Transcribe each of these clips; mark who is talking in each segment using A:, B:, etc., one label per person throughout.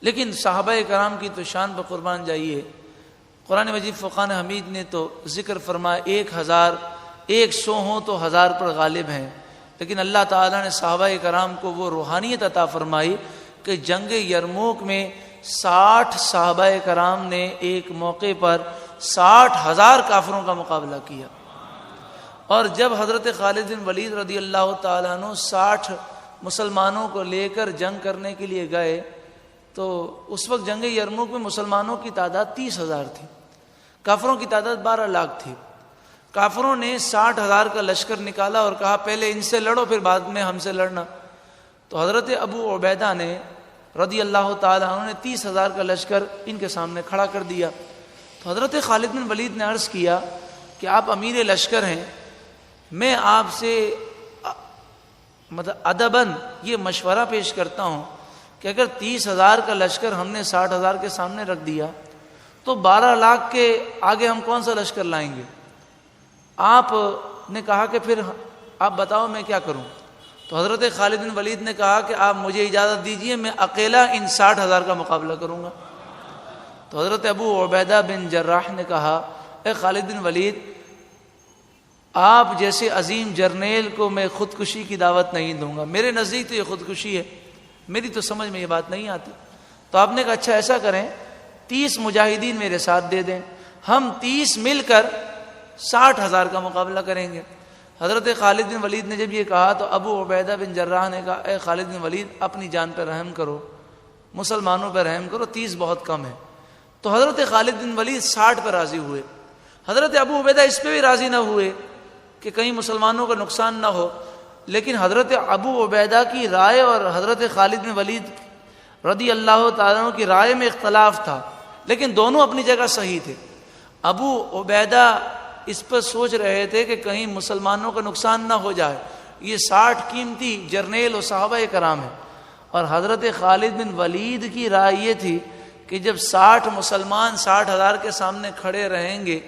A: لیکن صحابہ کرام کی تو شان پر قربان جائیے، قرآن مجید فرقان حمید نے تو ذکر فرمایا 1000 100 ہوں تو 1000 پر غالب ہیں، لیکن اللہ تعالیٰ نے صحابہ کرام کو وہ روحانیت عطا فرمائی کہ جنگ یرموک میں 60 صحابہ کرام نے ایک موقع پر 60,000 کافروں کا مقابلہ کیا۔ اور جب حضرت خالد بن ولید رضی اللہ تعالیٰ عنہ 60 مسلمانوں کو لے کر جنگ کرنے کے لیے گئے تو اس وقت جنگ یرموک میں مسلمانوں کی تعداد 30,000 تھی، کافروں کی تعداد 12 لاکھ تھی۔ کافروں نے 60,000 کا لشکر نکالا اور کہا پہلے ان سے لڑو پھر بعد میں ہم سے لڑنا۔ تو حضرت ابو عبیدہ نے رضی اللہ تعالیٰ عنہ نے 30,000 کا لشکر ان کے سامنے کھڑا کر دیا۔ تو حضرت خالد بن ولید نے عرض کیا کہ آپ امیر لشکر ہیں، میں آپ سے ادباً یہ مشورہ پیش کرتا ہوں کہ اگر 30,000 کا لشکر ہم نے 60,000 کے سامنے رکھ دیا تو 12 لاکھ کے آگے ہم کون سا لشکر لائیں گے؟ آپ نے کہا کہ پھر آپ بتاؤ میں کیا کروں؟ تو حضرت خالد بن ولید نے کہا کہ آپ مجھے اجازت دیجئے، میں اکیلا ان 60,000 کا مقابلہ کروں گا۔ تو حضرت ابو عبیدہ بن جراح نے کہا اے خالد بن ولید، آپ جیسے عظیم جرنیل کو میں خودکشی کی دعوت نہیں دوں گا، میرے نزدیک تو یہ خودکشی ہے، میری تو سمجھ میں یہ بات نہیں آتی۔ تو آپ نے کہا اچھا ایسا کریں 30 مجاہدین میرے ساتھ دے دیں، ہم 30 مل کر 60,000 کا مقابلہ کریں گے۔ حضرت خالد بن ولید نے جب یہ کہا تو ابو عبیدہ بن جراح نے کہا اے خالد بن ولید اپنی جان پہ رحم کرو، مسلمانوں پہ رحم کرو، 30 بہت کم ہے۔ تو حضرت خالد بن ولید 60 پہ راضی ہوئے۔ حضرت ابو عبیدہ اس پہ بھی راضی نہ ہوئے کہ کہیں مسلمانوں کا نقصان نہ ہو، لیکن حضرت ابو عبیدہ کی رائے اور حضرت خالد بن ولید رضی اللہ تعالیٰ عنہ کی رائے میں اختلاف تھا، لیکن دونوں اپنی جگہ صحیح تھے۔ ابو عبیدہ اس پر سوچ رہے تھے کہ کہیں مسلمانوں کا نقصان نہ ہو جائے، یہ 60 قیمتی جرنیل و صحابہ کرام ہیں، اور حضرت خالد بن ولید کی رائے یہ تھی کہ جب 60 مسلمان 60,000 کے سامنے کھڑے رہیں گے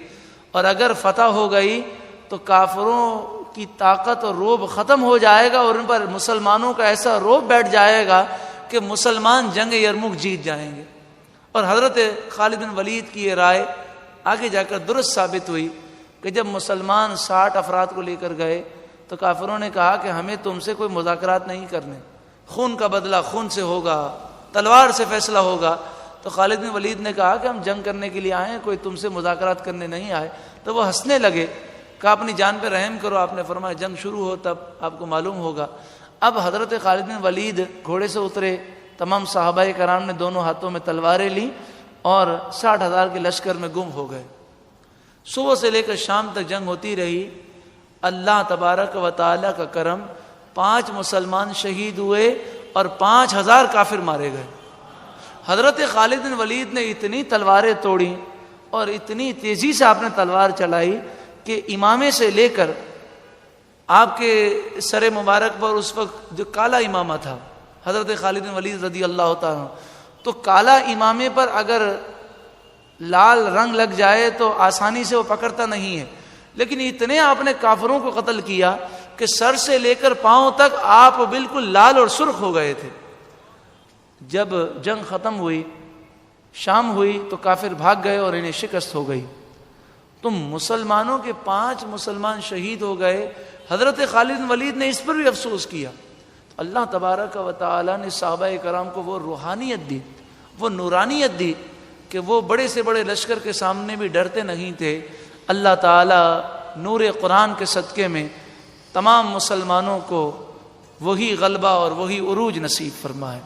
A: اور اگر فتح ہو گئی تو کافروں کی طاقت اور روب ختم ہو جائے گا اور ان پر مسلمانوں کا ایسا روب بیٹھ جائے گا کہ مسلمان جنگ یرموک جیت جائیں گے۔ اور حضرت خالد بن ولید کی یہ رائے آگے جا کر درست ثابت ہوئی کہ جب مسلمان 60 افراد کو لے کر گئے تو کافروں نے کہا کہ ہمیں تم سے کوئی مذاکرات نہیں کرنے، خون کا بدلہ خون سے ہوگا، تلوار سے فیصلہ ہوگا۔ تو خالد بن ولید نے کہا کہ ہم جنگ کرنے کے لیے آئے ہیں، کوئی تم سے مذاکرات کرنے نہیں آئے۔ تو وہ ہنسنے لگے، کہا اپنی جان پہ رحم کرو۔ آپ نے فرمایا جنگ شروع ہو تب آپ کو معلوم ہوگا۔ اب حضرت خالد بن ولید گھوڑے سے اترے، تمام صحابہ کرام نے دونوں ہاتھوں میں تلواریں لیں اور 60,000 کے لشکر میں گم ہو گئے۔ صبح سے لے کر شام تک جنگ ہوتی رہی۔ اللہ تبارک و تعالی کا کرم، 5 مسلمان شہید ہوئے اور 5,000 کافر مارے گئے۔ حضرت خالد بن ولید نے اتنی تلواریں توڑی اور اتنی تیزی سے آپ نے تلوار چلائی کہ امامے سے لے کر آپ کے سر مبارک پر اس وقت جو کالا امامہ تھا حضرت خالد بن ولید رضی اللہ تعالیٰ، تو کالا امامے پر اگر لال رنگ لگ جائے تو آسانی سے وہ پکڑتا نہیں ہے، لیکن اتنے آپ نے کافروں کو قتل کیا کہ سر سے لے کر پاؤں تک آپ بالکل لال اور سرخ ہو گئے تھے۔ جب جنگ ختم ہوئی، شام ہوئی تو کافر بھاگ گئے اور انہیں شکست ہو گئی۔ تو مسلمانوں کے 5 مسلمان شہید ہو گئے۔ حضرت خالد بن ولید نے اس پر بھی افسوس کیا۔ اللہ تبارک و تعالی نے صحابہ کرام کو وہ روحانیت دی، وہ نورانیت دی کہ وہ بڑے سے بڑے لشکر کے سامنے بھی ڈرتے نہیں تھے۔ اللہ تعالی نور قرآن کے صدقے میں تمام مسلمانوں کو وہی غلبہ اور وہی عروج نصیب فرمائے۔